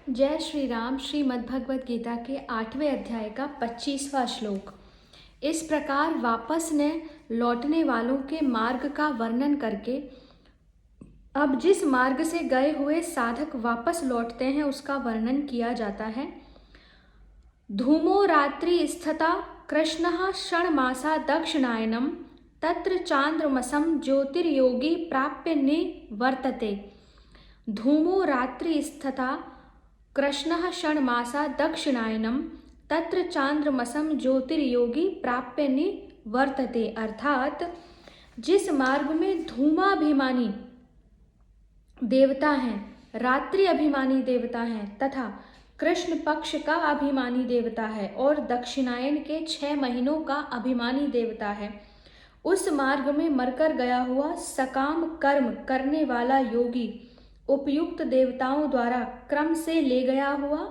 जय श्री राम। श्रीमद् भगवत गीता के 8वें अध्याय का 25वां श्लोक। इस प्रकार वापस ने लौटने वालों के मार्ग का वर्णन करके अब जिस मार्ग से गए हुए साधक वापस लौटते हैं उसका वर्णन किया जाता है। धूमो रात्रि स्थिता कृष्णः षण्मासा दक्षिणायनम तत्र चांद्रमसम ज्योतिर्योगी प्राप्य निवर्तते। धूमो रात्रि स्थिता कृष्णः षण्मासा दक्षिणायनम तत्र चांद्रमसम ज्योतिर्योगी प्राप्य निवर्तते। अर्थात जिस मार्ग में धूमाभिमानी देवता हैं, रात्रि अभिमानी देवता हैं तथा कृष्ण पक्ष का अभिमानी देवता है और दक्षिणायन के 6 महीनों का अभिमानी देवता है, उस मार्ग में मरकर गया हुआ सकाम कर्म करने वाला योगी उपयुक्त देवताओं द्वारा क्रम से ले गया हुआ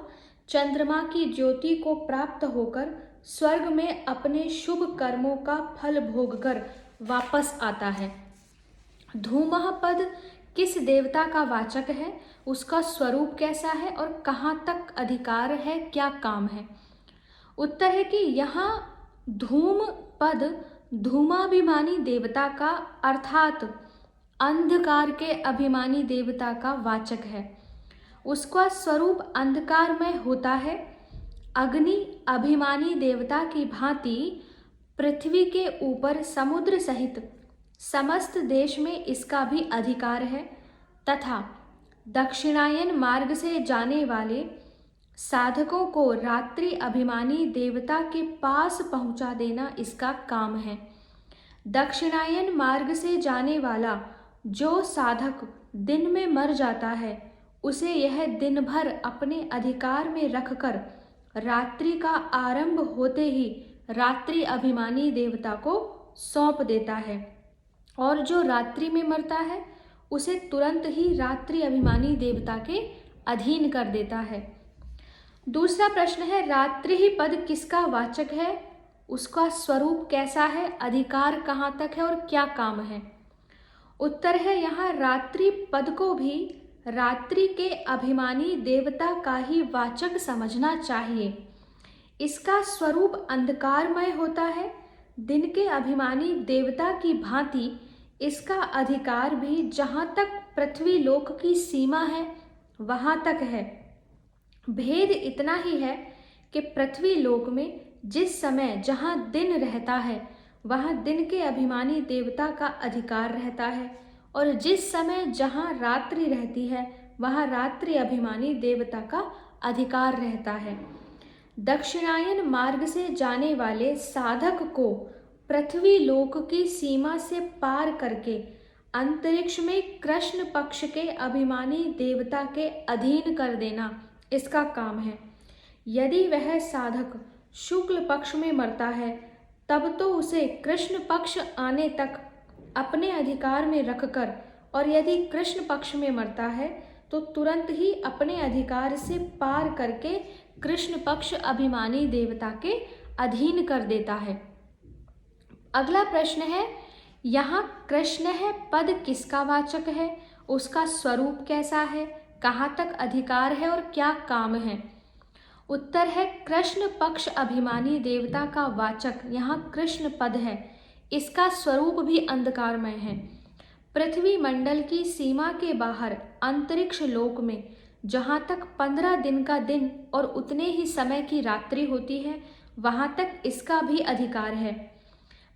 चंद्रमा की ज्योति को प्राप्त होकर स्वर्ग में अपने शुभ कर्मों का फल भोगकर वापस आता है। धूमः पद किस देवता का वाचक है, उसका स्वरूप कैसा है और कहाँ तक अधिकार है, क्या काम है? उत्तर है कि यहाँ धूम पद धूमाभिमानी देवता का अर्थात अंधकार के अभिमानी देवता का वाचक है। उसका स्वरूप अंधकारमय होता है। अग्नि अभिमानी देवता की भांति पृथ्वी के ऊपर समुद्र सहित समस्त देश में इसका भी अधिकार है तथा दक्षिणायन मार्ग से जाने वाले साधकों को रात्रि अभिमानी देवता के पास पहुंचा देना इसका काम है। दक्षिणायन मार्ग से जाने वाला जो साधक दिन में मर जाता है उसे यह दिन भर अपने अधिकार में रखकर रात्रि का आरंभ होते ही रात्रि अभिमानी देवता को सौंप देता है और जो रात्रि में मरता है उसे तुरंत ही रात्रि अभिमानी देवता के अधीन कर देता है। दूसरा प्रश्न है, रात्रि ही पद किसका वाचक है, उसका स्वरूप कैसा है, अधिकार कहाँ तक है और क्या काम है? उत्तर है, यहाँ रात्रि पद को भी रात्रि के अभिमानी देवता का ही वाचक समझना चाहिए। इसका स्वरूप अंधकारमय होता है। दिन के अभिमानी देवता की भांति इसका अधिकार भी जहाँ तक पृथ्वी लोक की सीमा है वहाँ तक है। भेद इतना ही है कि पृथ्वी लोक में जिस समय जहाँ दिन रहता है वहाँ दिन के अभिमानी देवता का अधिकार रहता है और जिस समय जहाँ रात्रि रहती है वहाँ रात्रि अभिमानी देवता का अधिकार रहता है। दक्षिणायन मार्ग से जाने वाले साधक को पृथ्वी लोक की सीमा से पार करके अंतरिक्ष में कृष्ण पक्ष के अभिमानी देवता के अधीन कर देना इसका काम है। यदि वह साधक शुक्ल पक्ष में मरता है तब तो उसे कृष्ण पक्ष आने तक अपने अधिकार में रखकर और यदि कृष्ण पक्ष में मरता है तो तुरंत ही अपने अधिकार से पार करके कृष्ण पक्ष अभिमानी देवता के अधीन कर देता है। अगला प्रश्न है, यहाँ कृष्ण है पद किसका वाचक है, उसका स्वरूप कैसा है, कहाँ तक अधिकार है और क्या काम है? उत्तर है, कृष्ण पक्ष अभिमानी देवता का वाचक यहाँ कृष्ण पद है। इसका स्वरूप भी अंधकारमय है। पृथ्वी मंडल की सीमा के बाहर अंतरिक्ष लोक में जहाँ तक 15 दिन का दिन और उतने ही समय की रात्रि होती है वहाँ तक इसका भी अधिकार है।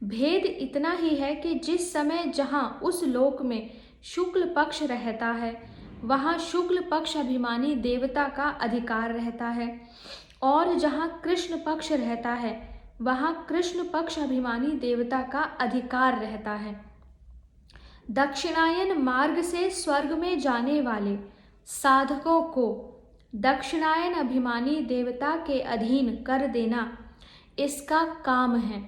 भेद इतना ही है कि जिस समय जहाँ उस लोक में शुक्ल पक्ष रहता है वहाँ शुक्ल पक्ष अभिमानी देवता का अधिकार रहता है और जहाँ कृष्ण पक्ष रहता है वहाँ कृष्ण पक्ष अभिमानी देवता का अधिकार रहता है। दक्षिणायन मार्ग से स्वर्ग में जाने वाले साधकों को दक्षिणायन अभिमानी देवता के अधीन कर देना इसका काम है।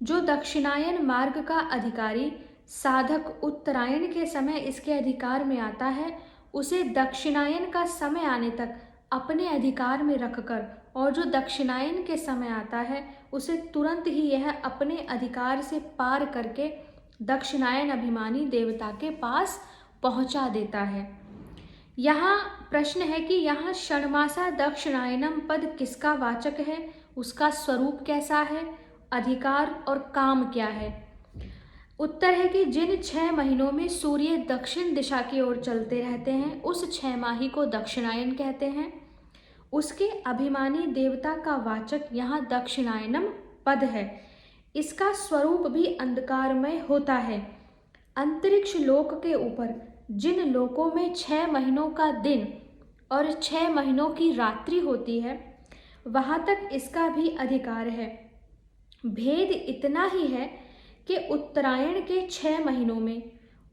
जो दक्षिणायन मार्ग का अधिकारी साधक उत्तरायण के समय इसके अधिकार में आता है उसे दक्षिणायन का समय आने तक अपने अधिकार में रखकर और जो दक्षिणायन के समय आता है उसे तुरंत ही यह अपने अधिकार से पार करके दक्षिणायन अभिमानी देवता के पास पहुंचा देता है। यहाँ प्रश्न है कि यहाँ षण्मासा दक्षिणायनम पद किसका वाचक है, उसका स्वरूप कैसा है, अधिकार और काम क्या है। उत्तर है कि जिन 6 महीनों में सूर्य दक्षिण दिशा की ओर चलते रहते हैं उस 6 माही को दक्षिणायन कहते हैं। उसके अभिमानी देवता का वाचक यहाँ दक्षिणायनम पद है। इसका स्वरूप भी अंधकारमय होता है। अंतरिक्ष लोक के ऊपर जिन लोकों में 6 महीनों का दिन और 6 महीनों की रात्रि होती है वहां तक इसका भी अधिकार है। भेद इतना ही है कि उत्तरायण के 6 महीनों में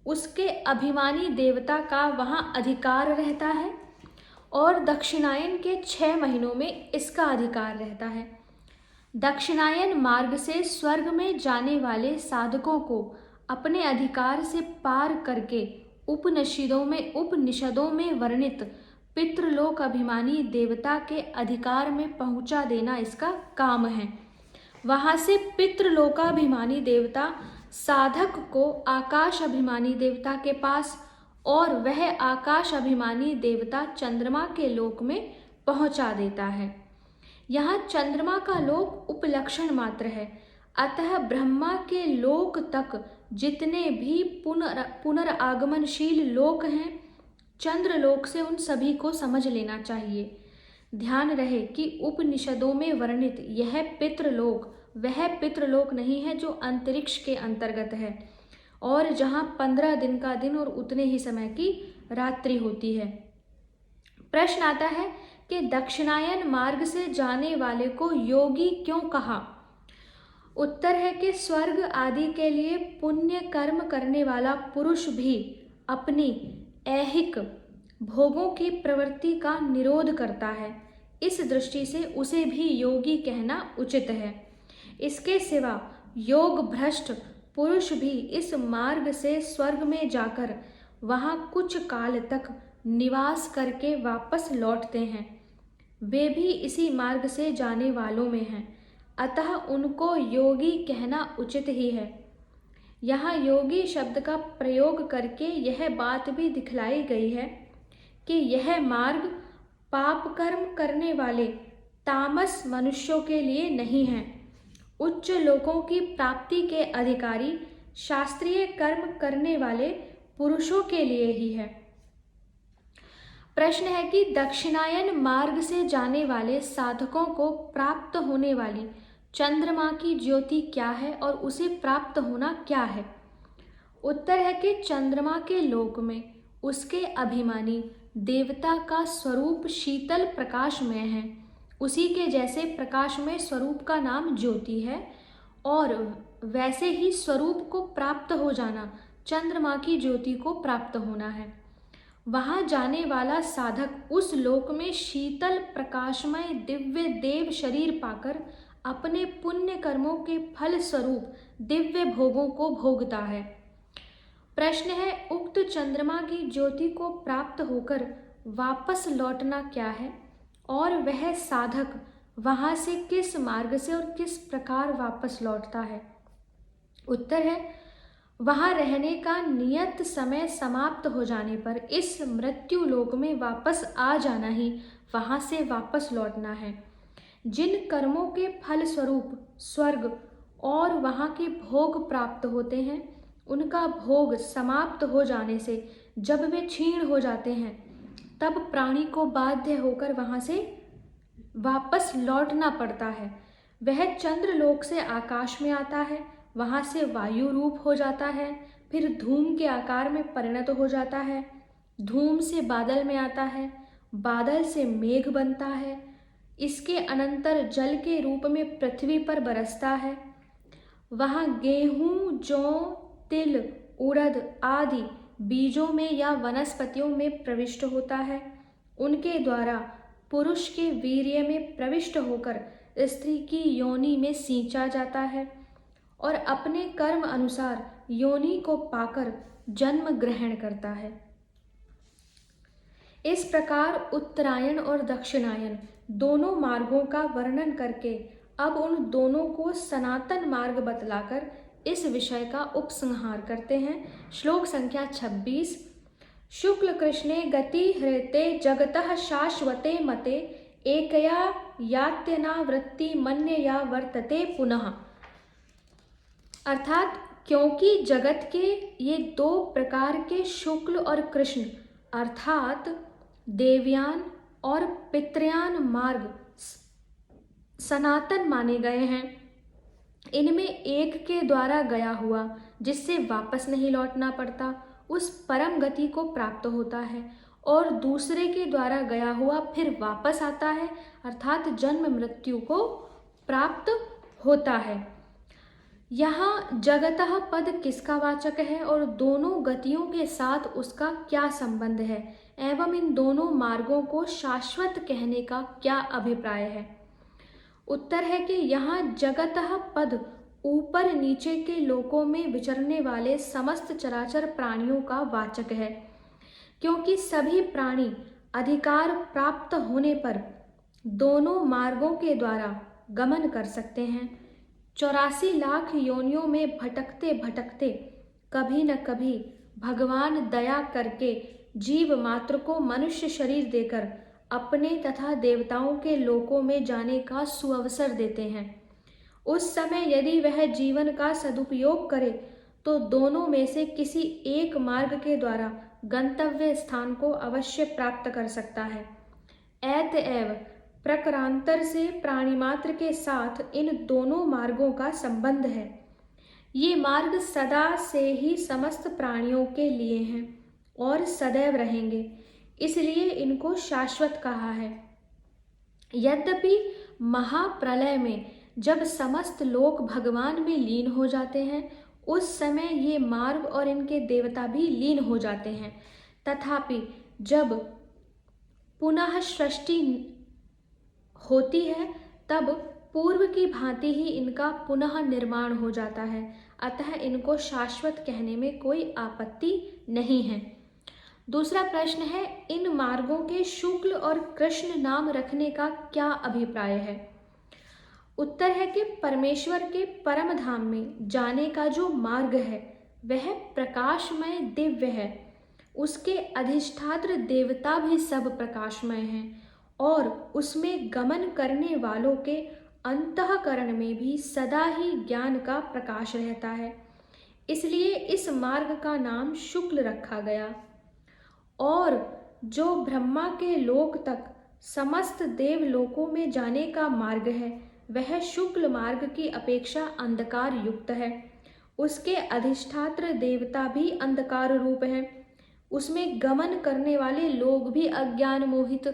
उसके अभिमानी देवता का वहां अधिकार रहता है और दक्षिणायन के 6 महीनों में इसका अधिकार रहता है। दक्षिणायन मार्ग से स्वर्ग में जाने वाले साधकों को अपने अधिकार से पार करके उपनिषदों में वर्णित पितृलोक अभिमानी देवता के अधिकार में पहुंचा देना इसका काम है। वहां से पितृलोकाभिमानी देवता साधक को आकाश अभिमानी देवता के पास और वह आकाश अभिमानी देवता चंद्रमा के लोक में पहुंचा देता है। यहाँ चंद्रमा का लोक उपलक्षण मात्र है, अतः ब्रह्मा के लोक तक जितने भी पुनरागमनशील लोक हैं चंद्रलोक से उन सभी को समझ लेना चाहिए। ध्यान रहे कि उपनिषदों में वर्णित यह पितृलोक वह पितृलोक नहीं है जो अंतरिक्ष के अंतर्गत है और जहाँ 15 दिन का दिन और उतने ही समय की रात्रि होती है। प्रश्न आता है कि दक्षिणायन मार्ग से जाने वाले को योगी क्यों कहा। उत्तर है कि स्वर्ग आदि के लिए पुण्य कर्म करने वाला पुरुष भी अपनी ऐहिक भोगों की प्रवृत्ति का निरोध करता है। इस दृष्टि से उसे भी योगी कहना उचित है। इसके सिवा योग भ्रष्ट पुरुष भी इस मार्ग से स्वर्ग में जाकर वहाँ कुछ काल तक निवास करके वापस लौटते हैं। वे भी इसी मार्ग से जाने वालों में हैं, अतः उनको योगी कहना उचित ही है। यहाँ योगी शब्द का प्रयोग करके यह बात भी दिखलाई गई है कि यह मार्ग पाप कर्म करने वाले तामस मनुष्यों के लिए नहीं है। उच्च लोकों की प्राप्ति के अधिकारी शास्त्रीय कर्म करने वाले पुरुषों के लिए ही है। प्रश्न है कि दक्षिणायन मार्ग से जाने वाले साधकों को प्राप्त होने वाली चंद्रमा की ज्योति क्या है और उसे प्राप्त होना क्या है। उत्तर है कि चंद्रमा के लोक में उसके अभिमानी देवता का स्वरूप शीतल प्रकाशमय है। उसी के जैसे प्रकाशमय स्वरूप का नाम ज्योति है और वैसे ही स्वरूप को प्राप्त हो जाना चंद्रमा की ज्योति को प्राप्त होना है। वहां जाने वाला साधक उस लोक में शीतल प्रकाशमय दिव्य देव शरीर पाकर अपने पुण्य कर्मों के फल स्वरूप दिव्य भोगों को भोगता है। प्रश्न है उक्त चंद्रमा की ज्योति को प्राप्त होकर वापस लौटना क्या है और वह साधक वहां से किस मार्ग से और किस प्रकार वापस लौटता है। उत्तर है वहां रहने का नियत समय समाप्त हो जाने पर इस मृत्यु लोक में वापस आ जाना ही वहां से वापस लौटना है। जिन कर्मों के फल स्वरूप स्वर्ग और वहां के भोग प्राप्त होते हैं उनका भोग समाप्त हो जाने से जब वे क्षीण हो जाते हैं तब प्राणी को बाध्य होकर वहां से वापस लौटना पड़ता है। वह चंद्रलोक से आकाश में आता है, वहां से वायु रूप हो जाता है, फिर धूम के आकार में परिणत हो जाता है, धूम से बादल में आता है, बादल से मेघ बनता है, इसके अनंतर जल के रूप में पृथ्वी पर बरसता है। वहाँ गेहूं, जौ, तिल, उड़द आदि बीजों में या वनस्पतियों में प्रविष्ट होता है। उनके द्वारा पुरुष के वीर्य में प्रविष्ट होकर स्त्री की योनि में सींचा जाता है और अपने कर्म अनुसार योनि को पाकर जन्म ग्रहण करता है। इस प्रकार उत्तरायण और दक्षिणायन दोनों मार्गों का वर्णन करके अब उन दोनों को सनातन मार्ग बतलाकर इस विषय का उपसंहार करते हैं। श्लोक संख्या 26। शुक्ल कृष्णे गति हृते जगतः शाश्वते मते एकया यात्यनावृत्ति मन्यया वर्तते पुनः। अर्थात क्योंकि जगत के ये दो प्रकार के शुक्ल और कृष्ण अर्थात देवयान और पितृयान मार्ग सनातन माने गए हैं। इनमें एक के द्वारा गया हुआ जिससे वापस नहीं लौटना पड़ता उस परम गति को प्राप्त होता है, और दूसरे के द्वारा गया हुआ फिर वापस आता है अर्थात जन्म मृत्यु को प्राप्त होता है। यहाँ जगतः पद किसका वाचक है और दोनों गतियों के साथ उसका क्या संबंध है एवं इन दोनों मार्गों को शाश्वत कहने का क्या अभिप्राय है? उत्तर है कि यहाँ जगतः पद ऊपर नीचे के लोकों में विचरने वाले समस्त चराचर प्राणियों का वाचक है, क्योंकि सभी प्राणी अधिकार प्राप्त होने पर दोनों मार्गों के द्वारा गमन कर सकते हैं। 84 लाख योनियों में भटकते भटकते कभी न कभी भगवान दया करके जीव मात्र को मनुष्य शरीर देकर अपने तथा देवताओं के लोकों में जाने का सुअवसर देते हैं। उस समय यदि वह जीवन का सदुपयोग करे तो दोनों में से किसी एक मार्ग के द्वारा गंतव्य स्थान को अवश्य प्राप्त कर सकता है। अतएव प्रकरांतर से प्राणिमात्र के साथ इन दोनों मार्गों का संबंध है। ये मार्ग सदा से ही समस्त प्राणियों के लिए हैं और सदैव रहेंगे, इसलिए इनको शाश्वत कहा है। यद्यपि महाप्रलय में जब समस्त लोक भगवान में लीन हो जाते हैं उस समय ये मार्ग और इनके देवता भी लीन हो जाते हैं, तथापि जब पुनः सृष्टि होती है तब पूर्व की भांति ही इनका पुनः निर्माण हो जाता है, अतः इनको शाश्वत कहने में कोई आपत्ति नहीं है। दूसरा प्रश्न है, इन मार्गों के शुक्ल और कृष्ण नाम रखने का क्या अभिप्राय है? उत्तर है कि परमेश्वर के परम धाम में जाने का जो मार्ग है वह प्रकाशमय दिव्य है। उसके अधिष्ठात्र देवता भी सब प्रकाशमय हैं और उसमें गमन करने वालों के अंतःकरण में भी सदा ही ज्ञान का प्रकाश रहता है, इसलिए इस मार्ग का नाम शुक्ल रखा गया। और जो ब्रह्मा के लोक तक समस्त देवलोकों में जाने का मार्ग है वह शुक्ल मार्ग की अपेक्षा अंधकार युक्त है। उसके अधिष्ठात्र देवता भी अंधकार रूप हैं, उसमें गमन करने वाले लोग भी अज्ञान मोहित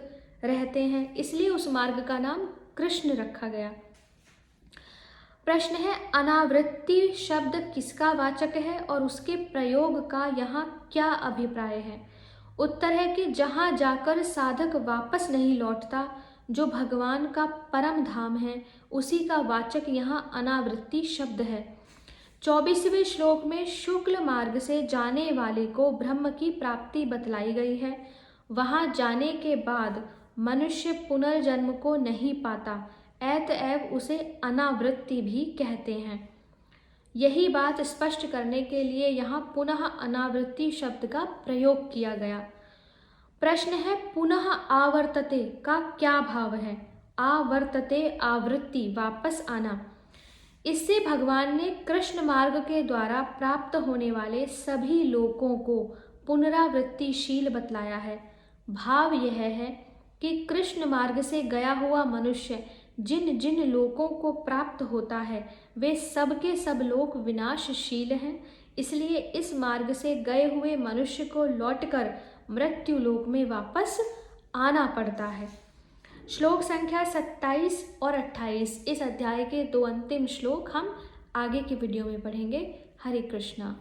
रहते हैं, इसलिए उस मार्ग का नाम कृष्ण रखा गया। प्रश्न है, अनावृत्ति शब्द किसका वाचक है और उसके प्रयोग का यहाँ क्या अभिप्राय है? उत्तर है कि जहाँ जाकर साधक वापस नहीं लौटता, जो भगवान का परम धाम है, उसी का वाचक यहाँ अनावृत्ति शब्द है। 24वें श्लोक में शुक्ल मार्ग से जाने वाले को ब्रह्म की प्राप्ति बतलाई गई है। वहाँ जाने के बाद मनुष्य पुनर्जन्म को नहीं पाता, अतएव उसे अनावृत्ति भी कहते हैं। यही बात स्पष्ट करने के लिए यहाँ पुनः अनावृत्ति शब्द का प्रयोग किया गया। प्रश्न है, पुनः आवर्तते का क्या भाव है? आवर्तते आवृत्ति वापस आना। इससे भगवान ने कृष्ण मार्ग के द्वारा प्राप्त होने वाले सभी लोकों को पुनरावृत्तिशील बतलाया है। भाव यह है कि कृष्ण मार्ग से गया हुआ मनुष्य जिन जिन लोकों को प्राप्त होता है वे सब के सब लोक विनाशशील हैं, इसलिए इस मार्ग से गए हुए मनुष्य को लौटकर मृत्यु लोक में वापस आना पड़ता है। श्लोक संख्या 27 और 28 इस अध्याय के दो अंतिम श्लोक हम आगे के वीडियो में पढ़ेंगे। हरे कृष्णा।